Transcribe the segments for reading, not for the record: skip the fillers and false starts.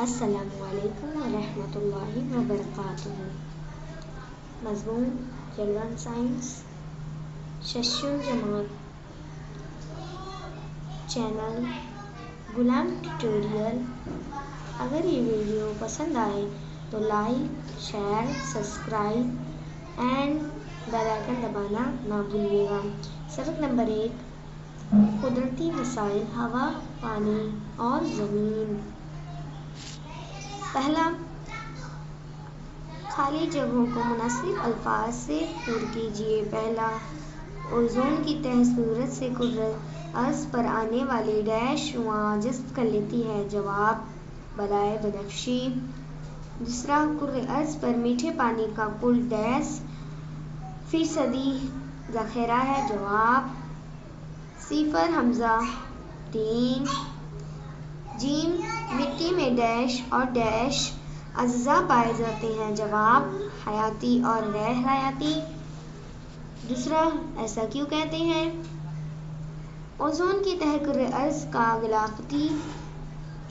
السلام علیکم ورحمۃ اللہ وبرکاتہ۔ مضمون چلڈرن سائنس، ششم جماعت، چینل غلام ٹیوٹوریل۔ اگر یہ ویڈیو پسند آئے تو like, share, subscribe and bell icon دبانا نہ بھولیے گا۔ سبق نمبر 1، قدرتی وسائل، ہوا، پانی اور زمین۔ پہلا، خالی جگہوں کو مناسب الفاظ سے پر کیجیے۔ پہلا، اوزون کی تہہ سورج سے کرۂ ارض پر آنے والی ڈیش شعاع جذب کر لیتی ہے۔ جواب، بالائے بنفشی۔ دوسرا، کرۂ ارض پر میٹھے پانی کا کل %فیصدی ذخیرہ ہے۔ جواب، 0.3۔ جیم، مٹی میں ڈیش اور ڈیش اجزاء پائے جاتے ہیں۔ جواب، حیاتی اور غیر حیاتی۔ دوسرا، ایسا کیوں کہتے ہیں؟ اوزون کی تہہ کرۂ ارض کا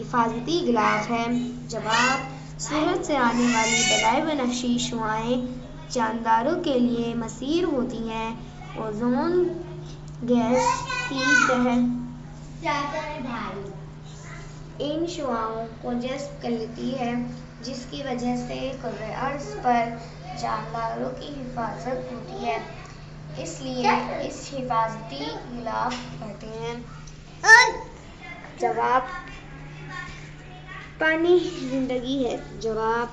حفاظتی غلاف ہے۔ جواب، سورج سے آنے والی بالائے بنفشی شعاعیں جانداروں کے لیے مؤثر ہوتی ہیں۔ اوزون گیس کی تہہ ان شعاعوں کو جذب کر لیتی ہے، جس کی وجہ سے کرۂ ارض پر جانداروں کی حفاظت ہوتی ہے، اس لیے اسے حفاظتی غلاف کہتے ہیں۔ جواب، پانی زندگی ہے۔ جواب،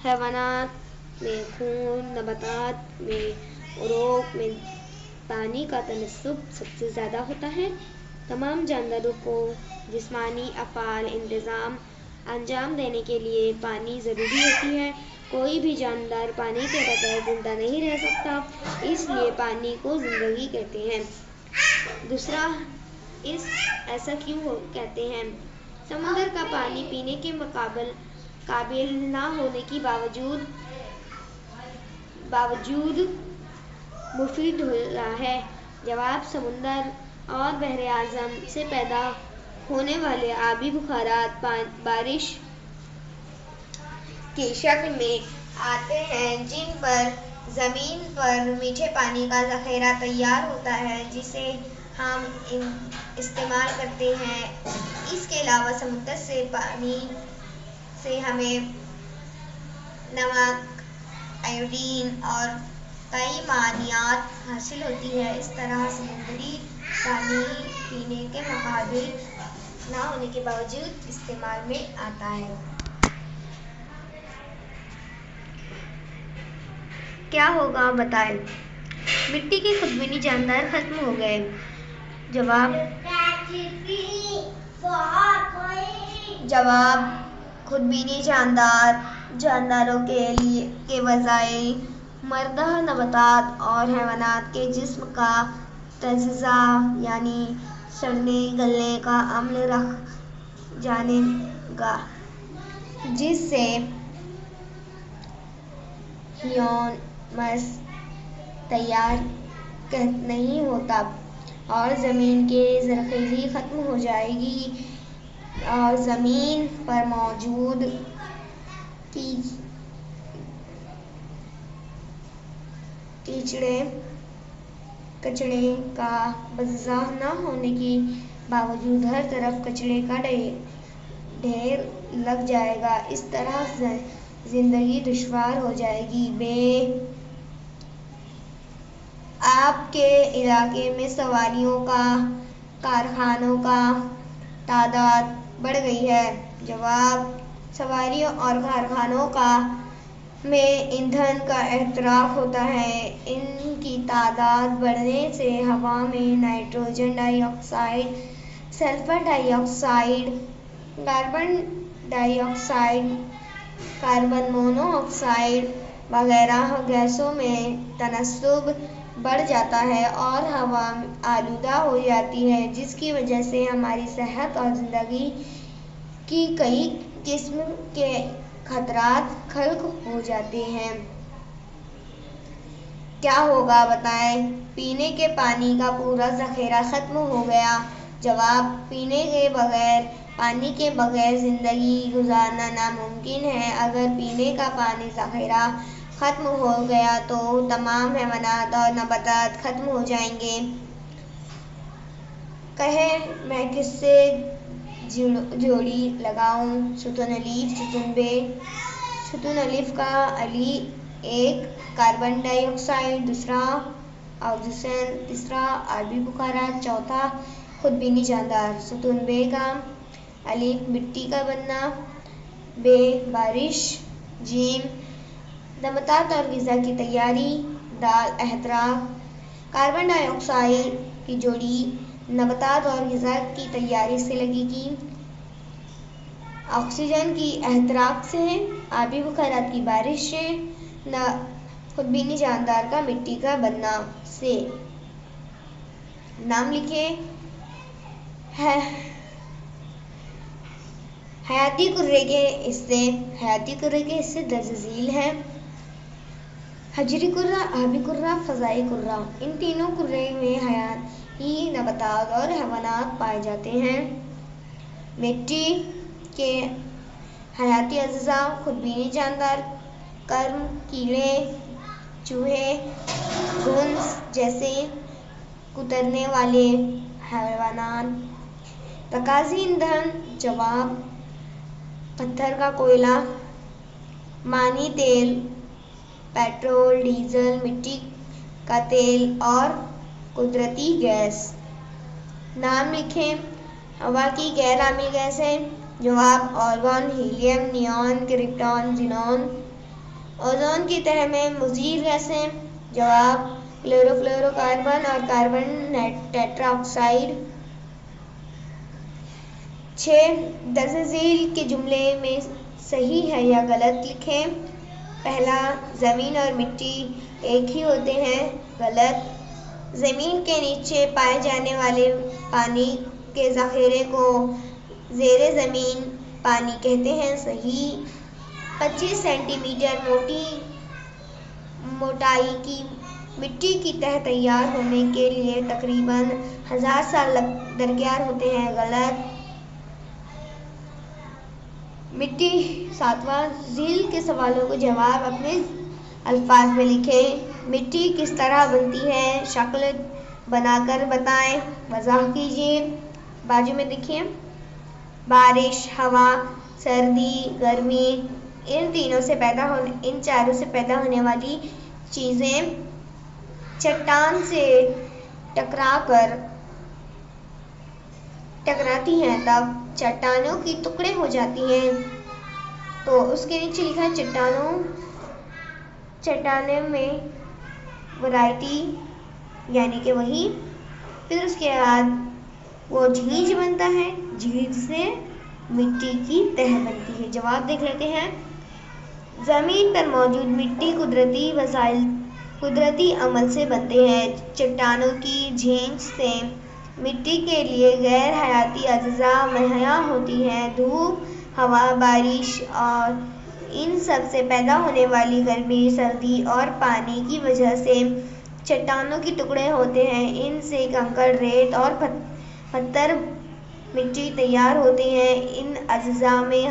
حیوانات میں خون، نباتات میں عروق میں پانی کا تناسب سب سے زیادہ ہوتا ہے۔ تمام جانداروں کو جسمانی افعال انجام دینے کے لیے پانی ضروری ہوتی ہے۔ کوئی بھی جاندار پانی کے بغیر زندہ نہیں رہ سکتا، اس لیے پانی کو زندگی کہتے ہیں۔ دوسرا، ایسا کیوں کہتے ہیں؟ سمندر کا پانی پینے کے قابل نہ ہونے کے باوجود مفید رہا ہے۔ جواب، سمندر اور بحر اعظم سے پیدا ہونے والے آبی بخارات بارش کی شکل میں آتے ہیں، جن پر زمین پر میٹھے پانی کا ذخیرہ تیار ہوتا ہے، جسے ہم استعمال کرتے ہیں۔ اس کے علاوہ سمندر سے پانی سے ہمیں نمک، آیوڈین اور کئی معدنیات حاصل ہوتی ہیں۔ اس طرح سمندری پانی پینے کے قابل نہ ہونے کے باوجود استعمال میں آتا ہے۔ کیا ہوگا بتائیں؟ مٹی کے خودبینی جاندار ختم ہو گئے۔ جواب، خودبینی جانداروں کے بجائے مردہ نباتات اور حیوانات کے جسم کا تجزیہ یعنی سڑنے گلنے کا عمل رک جائے گا، جس سے ہیومس تیار نہیں ہوتا اور زمین کی زرخیزی ختم ہو جائے گی اور زمین پر موجود کچڑے کا بزاح نہ ہونے کے باوجود ہر طرف کچرے کا ڈھیر لگ جائے گا۔ اس طرح زندگی دشوار ہو جائے گی۔ آپ کے علاقے میں سواریوں کا کارخانوں کا تعداد بڑھ گئی ہے۔ جواب، سواریوں اور کارخانوں میں ایندھن کا احتراق ہوتا ہے۔ ان کی تعداد بڑھنے سے ہوا میں نائٹروجن ڈائی آکسائیڈ، سلفر ڈائی آکسائیڈ، کاربن ڈائی آکسائیڈ، کاربن مونو آکسائیڈ وغیرہ گیسوں میں تناسب بڑھ جاتا ہے اور ہوا آلودہ ہو جاتی ہے، جس کی وجہ سے ہماری صحت اور زندگی کی کئی قسم کے خطرات خلق ہو جاتے ہیں۔ کیا ہوگا بتائیں؟ پینے کے پانی کا پورا ذخیرہ ختم ہو گیا۔ جواب، پینے کے بغیر پانی کے بغیر زندگی گزارنا ناممکن ہے۔ اگر پینے کا پانی ذخیرہ ختم ہو گیا تو تمام حیوانات اور نباتات ختم ہو جائیں گے۔ کہیں میں کس سے جوڑی لگاؤں؟ ستون الف، ستون ب۔ ستون الف کا الی ایک کاربن ڈائی آکسائیڈ، دوسرا آکسیجن، تیسرا آبی بخارات، چوتھا خودبینی جاندار۔ ستون ب کا الف مٹی کا بننا، ب بارش، جیم نباتات اور غذا کی تیاری، دال احتراق۔ کاربن ڈائی آکسائیڈ کی جوڑی نباتات اور غذا کی تیاری سے لگے گی، آکسیجن کی احتراق سے، آبی بخارات کی بارش سے، خودبینی جاندار کا مٹی کا بننا سے۔ نام لکھیں۔ حیاتی کرے کے حصے۔ حیاتی کرے کے حصے درج ذیل ہیں: حجری کرہ، آبی کرہ، فضائی کرہ۔ ان تینوں کرے میں حیاتی نباتات اور حیوانات پائے جاتے ہیں۔ مٹی کے حیاتی اجزاء: خودبینی جاندار، کرم، کیڑے، چوہے، گھنس جیسے کترنے والے حیوانات۔ رکازی ایندھن: جواب پتھر کا کوئلہ، معدنی تیل، پیٹرول، ڈیزل، مٹی کا تیل اور قدرتی گیس۔ نام لکھیں۔ ہوا کی غیر عامل گیسیں۔ جواب organ, helium, neon, کرپٹان، Xenon. Ozone کی تہہ میں مضر گیسیں۔ جواب کلورو فلورو کاربن اور کاربن ٹیٹرا آکسائڈ۔ 6 درج ذیل کے جملے میں صحیح ہے یا غلط لکھیں۔ پہلا، زمین اور مٹی ایک ہی ہوتے ہیں۔ غلط۔ زمین کے نیچے پائے جانے والے پانی کے ذخیرے کو زیر زمین پانی کہتے ہیں۔ صحیح۔ 25 سینٹی میٹر موٹائی کی مٹی کی تہہ تیار ہونے کے لیے تقریباً 1000 سال درکار ہوتے ہیں۔ غلط۔ مٹی۔ 7واں، ذیل کے سوالوں کے جواب اپنے الفاظ میں لکھیں۔ مٹی کس طرح بنتی ہے؟ شکل بنا کر بتائیں۔ وضاح کیجیے۔ بازو میں دیکھیے۔ بارش، ہوا، سردی، گرمی، ان چاروں سے پیدا ہونے والی چیزیں چٹان سے ٹکراتی ہیں تب چٹانوں کی ٹکڑے ہو جاتی ہیں۔ تو اس کے نیچے لکھا ہے چٹانیں میں ورائٹی یعنی کہ وہی۔ پھر اس کے بعد وہ جھیج بنتا ہے، جھیج سے مٹی کی تہہ بنتی ہے۔ جواب دیکھ لیتے ہیں۔ زمین پر موجود مٹی قدرتی عمل سے بنتے ہیں۔ چٹانوں کی جھیج سے مٹی کے لیے غیر حیاتی اجزاء مہیا ہوتی ہیں۔ دھوپ، ہوا، بارش اور ان سب سے پیدا ہونے والی گرمی، سردی اور پانی کی وجہ سے چٹانوں کے ٹکڑے ہوتے ہیں۔ ان سے کنکر، ریت اور پتھر مٹی تیار ہوتی ہے۔ ان اجزاء میں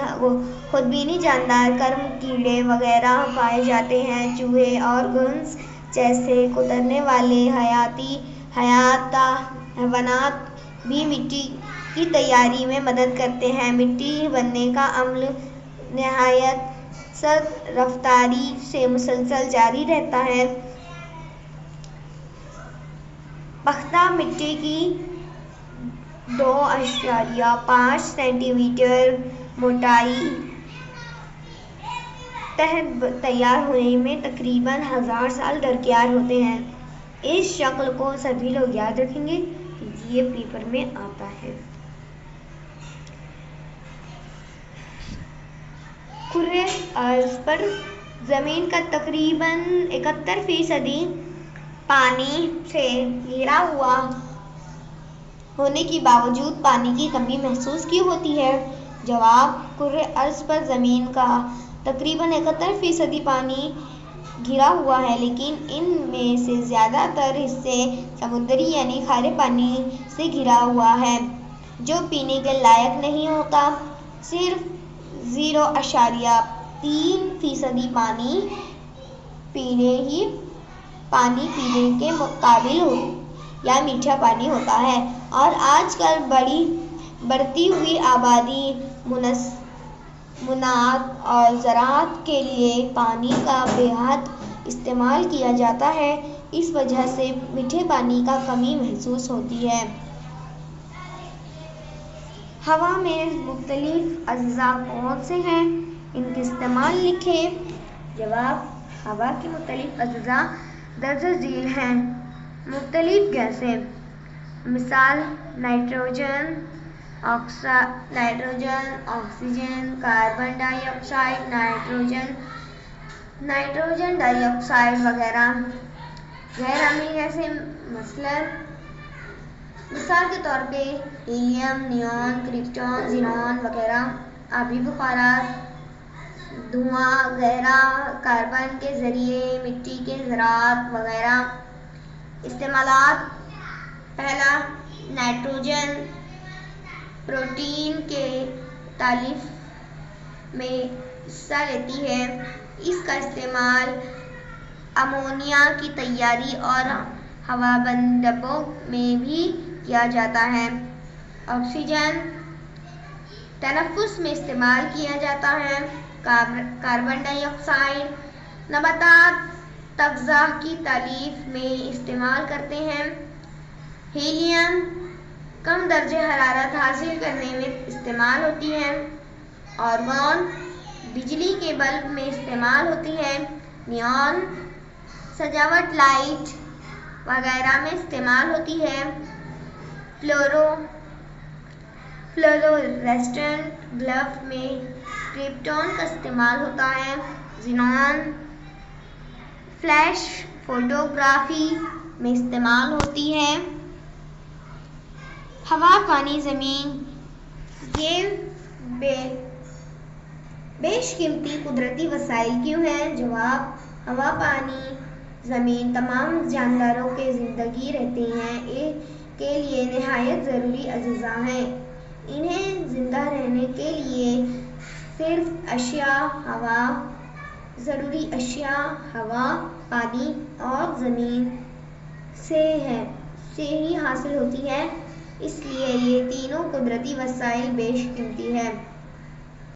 خودبینی جاندار، کرم، کیڑے وغیرہ پائے جاتے ہیں۔ چوہے اور گھنس جیسے کترنے والے حیوانات بھی مٹی کی تیاری میں مدد کرتے ہیں۔ مٹی بننے کا عمل نہایت سست رفتاری سے مسلسل جاری رہتا ہے۔ پختہ مٹی کی 2.5 سینٹی میٹر موٹائی تہہ تیار ہونے میں تقریباً 1000 سال درکار ہوتے ہیں۔ اس شکل کو سبھی لوگ یاد رکھیں گے کیونکہ یہ پیپر میں آتا ہے۔ کرۂ ارض پر زمین کا تقریباً 71% پانی سے گھرا ہوا ہونے کے باوجود پانی کی کمی محسوس کیوں ہوتی ہے؟ جواب کرۂ ارض پر زمین کا تقریباً 71% پانی گھرا ہوا ہے، لیکن ان میں سے زیادہ تر حصے سمندری یعنی کھارے پانی سے گھرا ہوا ہے۔ جو پینے کے لائق نہیں ہوتا، صرف 0.3% پانی پینے کے قابل یا میٹھا پانی ہوتا ہے۔ اور آج کل بڑھتی ہوئی آبادی، صنعت اور زراعت کے لیے پانی کا بے حد استعمال کیا جاتا ہے۔ اس وجہ سے میٹھے پانی کی کمی محسوس ہوتی ہے۔ ہوا میں مختلف اجزاء کون سے ہیں؟ ان کے استعمال لکھیں۔ جواب: ہوا کے مختلف اجزاء درج ذیل ہیں۔ مختلف گیسیں: مثال: نائٹروجن، آکسیجن، کاربن ڈائی آکسائیڈ، نائٹروجن ڈائی آکسائیڈ وغیرہ۔ غیر امیل گیسیں: مثال کے طور پر ہیلیم، نیون، کرپٹون، زینون وغیرہ۔ آبی بخارات، دھواں، گہرا کاربن کے ذریعے مٹی کے ذرات وغیرہ۔ استعمالات: پہلا، نائٹروجن پروٹین کے تالیف میں حصہ لیتی ہے۔ اس کا استعمال امونیا کی تیاری اور ہوا بند ڈبوں میں بھی کیا جاتا ہے۔ آکسیجن تنفس میں استعمال کیا جاتا ہے۔ کاربن ڈائی آکسائیڈ نباتات تغذیہ کی تالیف میں استعمال کرتے ہیں۔ ہیلیم کم درجہ حرارت حاصل کرنے میں استعمال ہوتی ہے۔ آرگون بجلی کے بلب میں استعمال ہوتی ہے۔ نیون سجاوٹ، لائٹ وغیرہ میں استعمال ہوتی ہے۔ فلورسینٹ بلب میں کرپٹون کا استعمال ہوتا ہے۔ زینون فلیش فوٹوگرافی میں استعمال ہوتی ہے۔ ہوا، پانی، زمین یہ بیش قیمتی قدرتی وسائل کیوں ہیں؟ جواب: ہوا، پانی، زمین تمام جانداروں کے زندگی رہتے ہیں کے لیے نہایت ضروری اجزاء ہیں۔ انہیں زندہ رہنے کے لیے ضروری اشیاء ہوا، پانی اور زمین سے ہی حاصل ہوتی ہیں۔ اس لیے یہ تینوں قدرتی وسائل بیش قیمتی ہیں۔